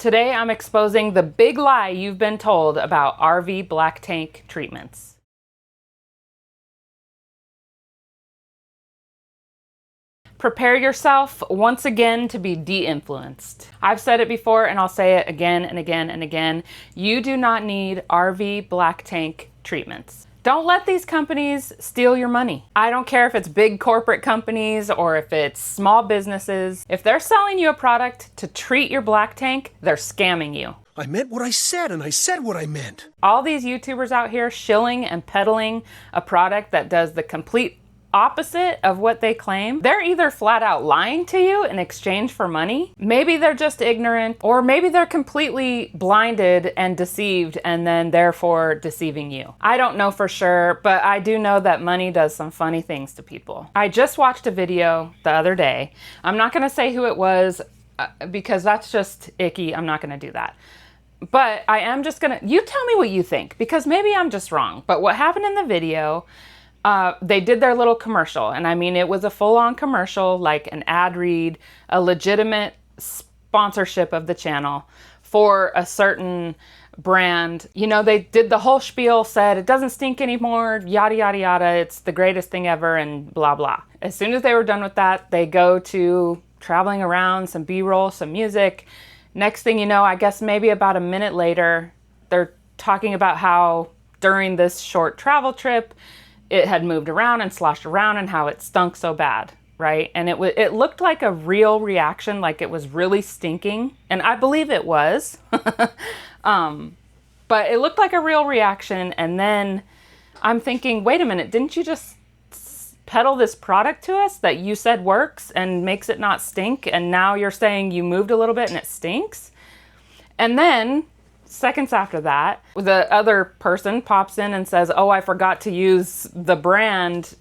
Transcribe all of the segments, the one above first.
Today I'm exposing the big lie you've been told about RV black tank treatments. Prepare yourself once again to be de-influenced. I've said it before and I'll say it again and again and again. You do not need RV black tank treatments. Don't let these companies steal your money. I don't care if it's big corporate companies or if it's small businesses. If they're selling you a product to treat your black tank, they're scamming you. I meant what I said, and I said what I meant. All these YouTubers out here shilling and peddling a product that does the complete opposite of what they claim. They're either flat out lying to you in exchange for money, maybe they're just ignorant, or maybe they're completely blinded and deceived and then therefore deceiving you. I don't know for sure, but I do know that money does some funny things to people. I just watched a video the other day. I'm not gonna say who it was because that's just icky. I'm not gonna do that. But I am just gonna, you tell me what you think, because maybe I'm just wrong. But what happened in the video, they did their little commercial, and I mean, it was a full-on commercial, like an ad read, a legitimate sponsorship of the channel for a certain brand. You know, they did the whole spiel, said it doesn't stink anymore, yada, yada, yada, it's the greatest thing ever, and blah, blah. As soon as they were done with that, they go to traveling around, some B-roll, some music. Next thing you know, I guess maybe about a minute later, they're talking about how during this short travel trip, it had moved around and sloshed around and how it stunk so bad, right? And it looked like a real reaction, like it was really stinking. And I believe it was. But it looked like a real reaction. And then I'm thinking, wait a minute, didn't you just peddle this product to us that you said works and makes it not stink? And now you're saying you moved a little bit and it stinks? And then seconds after that, the other person pops in and says, oh, I forgot to use the brand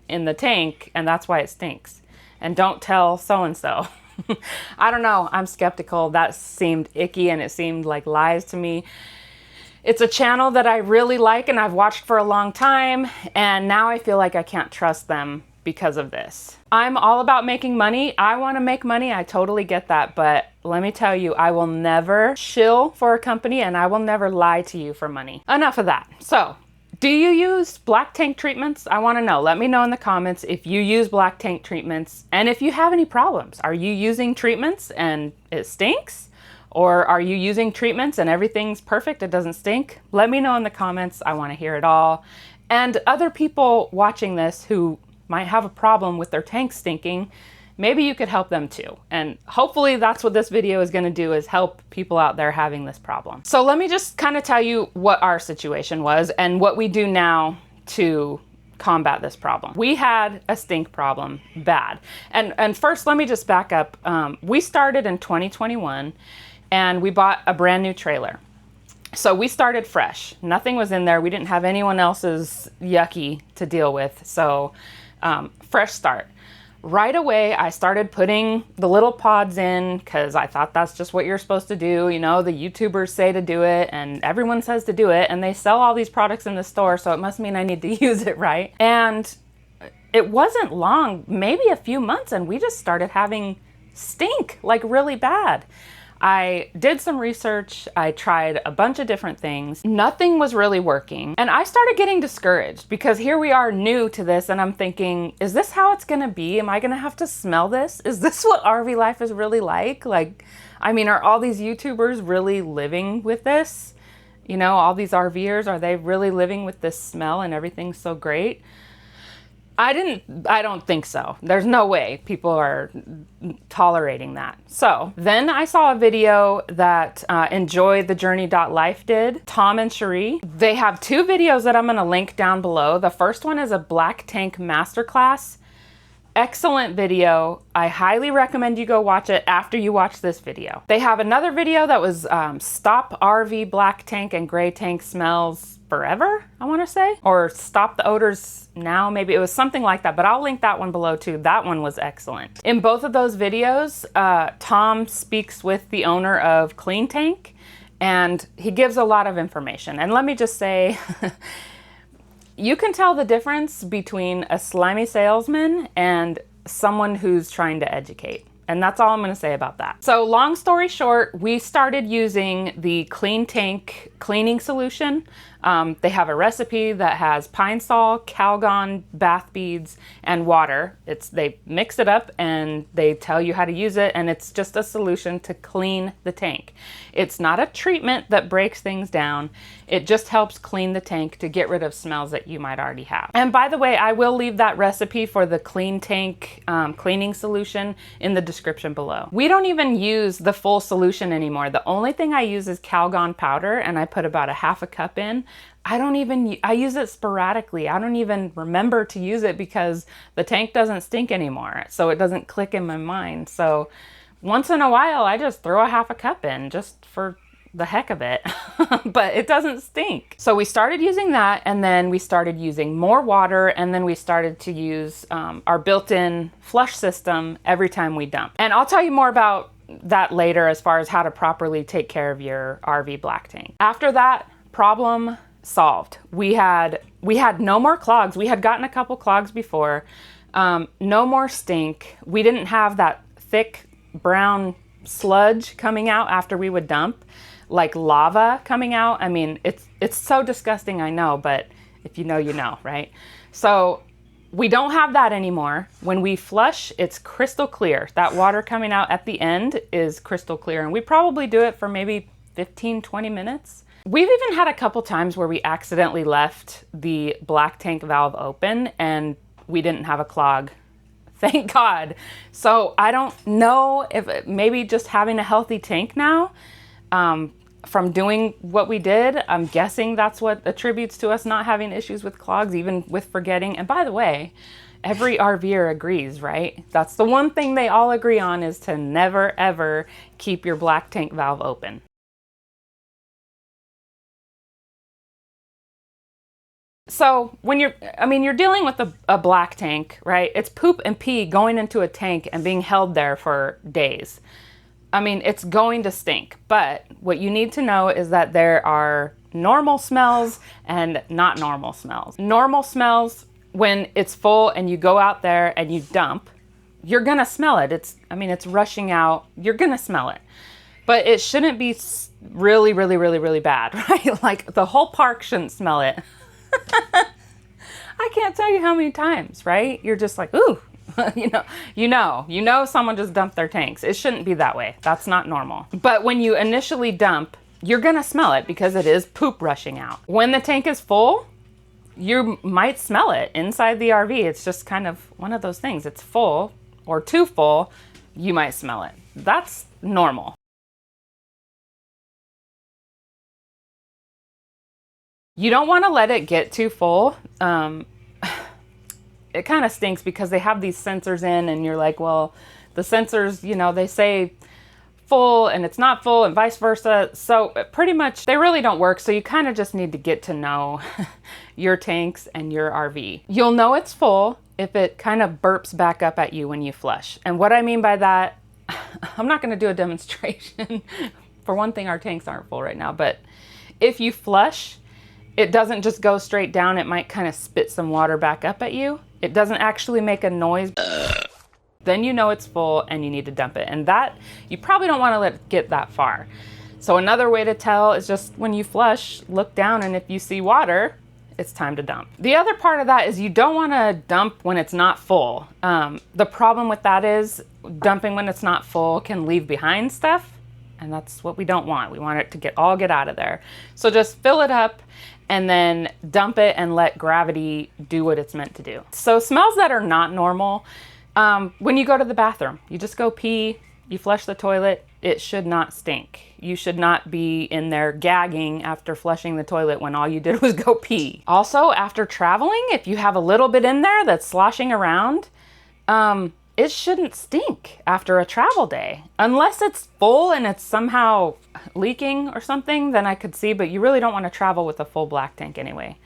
in the tank and that's why it stinks. And don't tell so-and-so. I don't know, I'm skeptical. That seemed icky and it seemed like lies to me. It's a channel that I really like and I've watched for a long time, and now I feel like I can't trust them because of this. I'm all about making money. I want to make money. I totally get that. But let me tell you, I will never shill for a company and I will never lie to you for money. Enough of that. So, do you use black tank treatments? I want to know. Let me know in the comments if you use black tank treatments and if you have any problems. Are you using treatments and it stinks? Or are you using treatments and everything's perfect, it doesn't stink? Let me know in the comments. I want to hear it all. And other people watching this who might have a problem with their tank stinking, maybe you could help them too. And hopefully that's what this video is going to do, is help people out there having this problem. So let me just kind of tell you what our situation was and what we do now to combat this problem. We had a stink problem, bad. And first, let me just back up. We started in 2021 and we bought a brand new trailer. So we started fresh. Nothing was in there. We didn't have anyone else's yucky to deal with. So fresh start. Right away, I started putting the little pods in because I thought that's just what you're supposed to do. You know, the YouTubers say to do it and everyone says to do it, and they sell all these products in the store, so it must mean I need to use it, right? And it wasn't long, maybe a few months, and we just started having stink, like really bad. I did some research, I tried a bunch of different things. Nothing was really working. And I started getting discouraged because here we are new to this and I'm thinking, is this how it's gonna be? Am I gonna have to smell this? Is this what RV life is really like? Like, I mean, are all these YouTubers really living with this? You know, all these RVers, are they really living with this smell and everything's so great? I don't think so. There's no way people are tolerating that. So then I saw a video that enjoythejourney.life did, Tom and Cherie. They have two videos that I'm gonna link down below. The first one is a black tank masterclass. Excellent video. I highly recommend you go watch it after you watch this video. They have another video that was Stop RV Black Tank and Gray Tank Smells Forever, I want to say, or Stop the Odors Now, maybe it was something like that, but I'll link that one below too. That one was excellent. In both of those videos, Tom speaks with the owner of KLEEN Tank and he gives a lot of information. And let me just say, you can tell the difference between a slimy salesman and someone who's trying to educate. And that's all I'm gonna say about that. So long story short, we started using the Clean Tank cleaning solution. They have a recipe that has pine sol, calgon, bath beads, and water. They mix it up and they tell you how to use it, and it's just a solution to clean the tank. It's not a treatment that breaks things down. It just helps clean the tank to get rid of smells that you might already have. And by the way, I will leave that recipe for the Clean Tank cleaning solution in the description below. We don't even use the full solution anymore. The only thing I use is calgon powder, and I put about a half a cup in. I use it sporadically. I don't even remember to use it because the tank doesn't stink anymore. So it doesn't click in my mind. So once in a while, I just throw a half a cup in just for the heck of it, but it doesn't stink. So we started using that, and then we started using more water, and then we started to use our built-in flush system every time we dump. And I'll tell you more about that later as far as how to properly take care of your RV black tank. After that, problem solved. We had no more clogs. We had gotten a couple clogs before. No more stink. We didn't have that thick brown sludge coming out after we would dump, like lava coming out. I mean, it's so disgusting, I know, but if you know, you know, right? So we don't have that anymore. When we flush, it's crystal clear. That water coming out at the end is crystal clear, and we probably do it for maybe 15, 20 minutes. We've even had a couple times where we accidentally left the black tank valve open and we didn't have a clog. Thank God. So I don't know if maybe just having a healthy tank now, from doing what we did, I'm guessing that's what attributes to us not having issues with clogs, even with forgetting. And by the way, every RVer agrees, right? That's the one thing they all agree on, is to never ever keep your black tank valve open. So when you're dealing with a black tank, right? It's poop and pee going into a tank and being held there for days. I mean, it's going to stink, but what you need to know is that there are normal smells and not normal smells. Normal smells, when it's full and you go out there and you dump, you're gonna smell it. It's rushing out. You're gonna smell it, but it shouldn't be really, really, really, really bad, right? Like the whole park shouldn't smell it. I can't tell you how many times, right? You're just like, ooh, you know someone just dumped their tanks. It shouldn't be that way. That's not normal. But when you initially dump, you're gonna smell it because it is poop rushing out. When the tank is full, you might smell it inside the RV. It's just kind of one of those things. It's full or too full, you might smell it. That's normal. You don't want to let it get too full. It kind of stinks because they have these sensors in and you're like, well, the sensors, they say full and it's not full and vice versa. So pretty much they really don't work. So you kind of just need to get to know your tanks and your RV. You'll know it's full if it kind of burps back up at you when you flush. And what I mean by that, I'm not going to do a demonstration. For one thing, our tanks aren't full right now, but if you flush, it doesn't just go straight down. It might kind of spit some water back up at you. It doesn't actually make a noise. Then you know it's full and you need to dump it. And that, you probably don't want to let it get that far. So another way to tell is just when you flush, look down, and if you see water, it's time to dump. The other part of that is you don't want to dump when it's not full. The problem with that is dumping when it's not full can leave behind stuff, and that's what we don't want. We want it to get out of there. So just fill it up and then dump it and let gravity do what it's meant to do. So smells that are not normal, when you go to the bathroom, you just go pee, you flush the toilet, it should not stink. You should not be in there gagging after flushing the toilet when all you did was go pee. Also, after traveling, if you have a little bit in there that's sloshing around, it shouldn't stink after a travel day. Unless it's full and it's somehow leaking or something, then I could see, but you really don't want to travel with a full black tank anyway.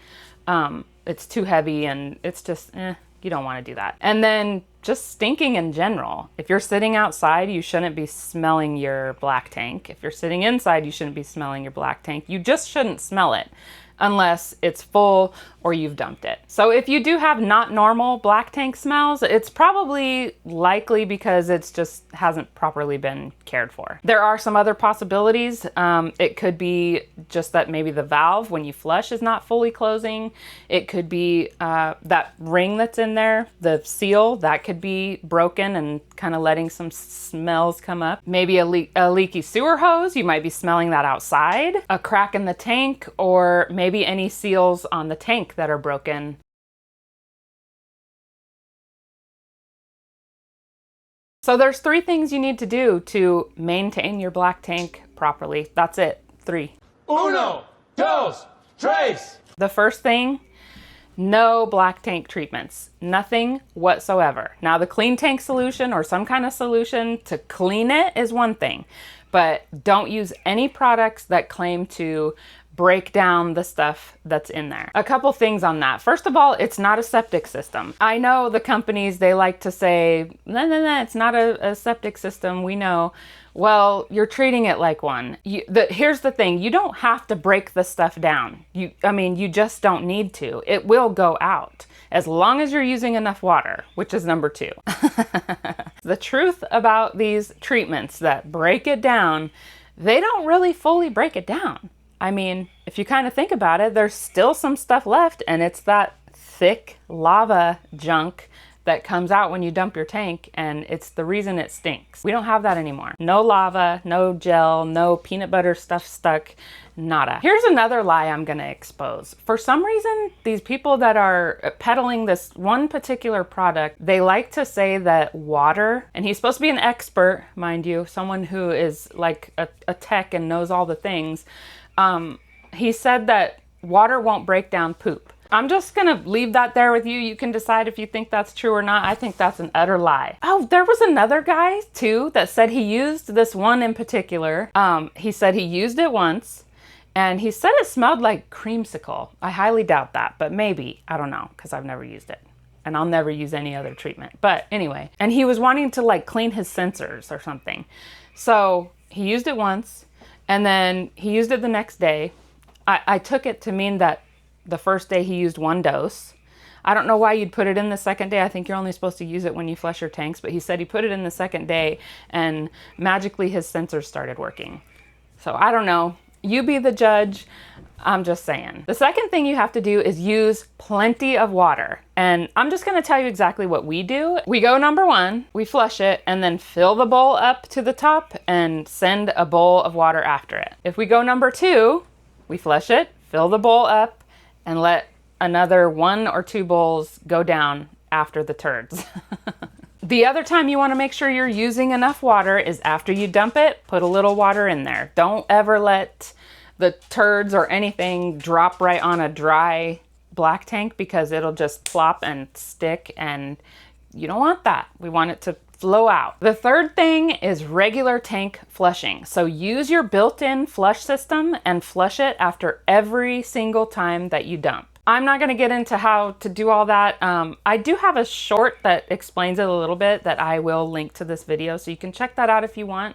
It's too heavy and it's just, you don't want to do that. And then just stinking in general. If you're sitting outside, you shouldn't be smelling your black tank. If you're sitting inside, you shouldn't be smelling your black tank. You just shouldn't smell it. unless it's full or you've dumped it. So if you do have not normal black tank smells, it's probably likely because it's just hasn't properly been cared for. There are some other possibilities. It could be just that maybe the valve when you flush is not fully closing. It could be that ring that's in there, the seal, that could be broken and kind of letting some smells come up. Maybe a leaky sewer hose, you might be smelling that outside. A crack in the tank, or maybe any seals on the tank that are broken. So there's 3 things you need to do to maintain your black tank properly. That's it, 3. Uno, dos, tres. The first thing, no black tank treatments, nothing whatsoever. Now the clean tank solution or some kind of solution to clean it is one thing, but don't use any products that claim to break down the stuff that's in there. A couple things on that. First of all, it's not a septic system. I know the companies, they like to say, no, it's not a septic system, we know. Well, you're treating it like one. Here's the thing, you don't have to break the stuff down. You just don't need to. It will go out as long as you're using enough water, which is number 2. The truth about these treatments that break it down, they don't really fully break it down. I mean, if you kind of think about it, there's still some stuff left, and it's that thick lava junk that comes out when you dump your tank, and it's the reason it stinks. We don't have that anymore. No lava, no gel, no peanut butter stuff stuck, nada. Here's another lie I'm gonna expose. For some reason, these people that are peddling this one particular product, they like to say that water, and he's supposed to be an expert, mind you, someone who is like a tech and knows all the things. He said that water won't break down poop. I'm just gonna leave that there with you. You can decide if you think that's true or not. I think that's an utter lie. Oh, there was another guy too that said he used this one in particular. He said he used it once and he said it smelled like creamsicle. I highly doubt that, but maybe, I don't know, because I've never used it. And I'll never use any other treatment. But anyway, and he was wanting to like clean his sensors or something. So he used it once and then he used it the next day. I took it to mean that the first day he used 1 dose. I don't know why you'd put it in the second day. I think you're only supposed to use it when you flush your tanks, but he said he put it in the second day and magically his sensors started working. So I don't know. You be the judge. I'm just saying. The second thing you have to do is use plenty of water. And I'm just going to tell you exactly what we do. We go number 1, we flush it, and then fill the bowl up to the top and send a bowl of water after it. If we go number 2, we flush it, fill the bowl up, and let another 1 or 2 bowls go down after the turds. The other time you want to make sure you're using enough water is after you dump it, put a little water in there. Don't ever let the turds or anything drop right on a dry black tank because it'll just plop and stick, and you don't want that. We want it to flow out. The third thing is regular tank flushing. So use your built-in flush system and flush it after every single time that you dump. I'm not going to get into how to do all that. I do have a short that explains it a little bit that I will link to this video, so you can check that out if you want.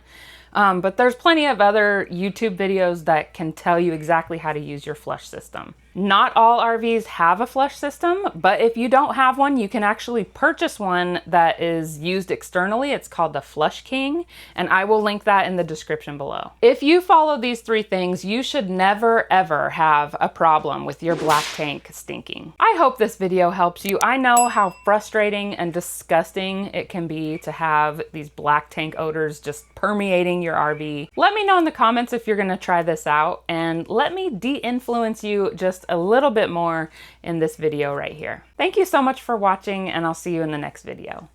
But there's plenty of other YouTube videos that can tell you exactly how to use your flush system. Not all RVs have a flush system, but if you don't have one, you can actually purchase one that is used externally. It's called the Flush King, and I will link that in the description below. If you follow these 3 things, you should never ever have a problem with your black tank stinking. I hope this video helps you. I know how frustrating and disgusting it can be to have these black tank odors just permeating your RV. Let me know in the comments if you're gonna try this out, and let me de-influence you just a little bit more in this video right here. Thank you so much for watching, and I'll see you in the next video.